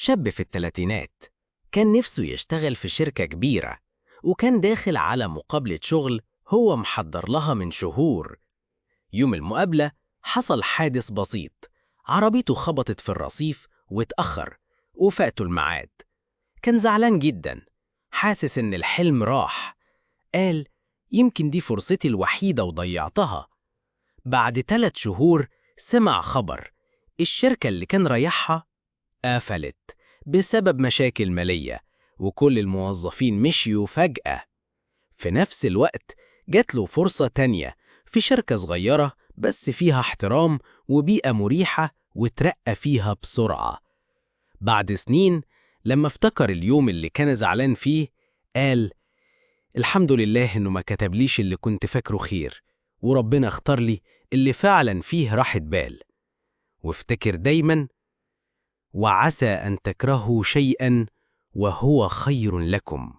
شاب في الثلاثينات، كان نفسه يشتغل في شركة كبيرة، وكان داخل على مقابلة شغل هو محضر لها من شهور. يوم المقابلة حصل حادث بسيط، عربيته خبطت في الرصيف واتأخر وفاته الميعاد. كان زعلان جدا، حاسس إن الحلم راح. قال يمكن دي فرصتي الوحيدة وضيعتها. بعد 3 شهور سمع خبر الشركة اللي كان رايحها قفلت بسبب مشاكل مالية، وكل الموظفين مشيوا فجأة. في نفس الوقت جات له فرصة تانية في شركة صغيرة بس فيها احترام وبيئة مريحة، وترقى فيها بسرعة. بعد سنين لما افتكر اليوم اللي كان زعلان فيه، قال الحمد لله إنه ما كتبليش اللي كنت فاكره خير، وربنا اختار لي اللي فعلا فيه راحة بال. وافتكر دايما: وعسى أن تكرهوا شيئا وهو خير لكم.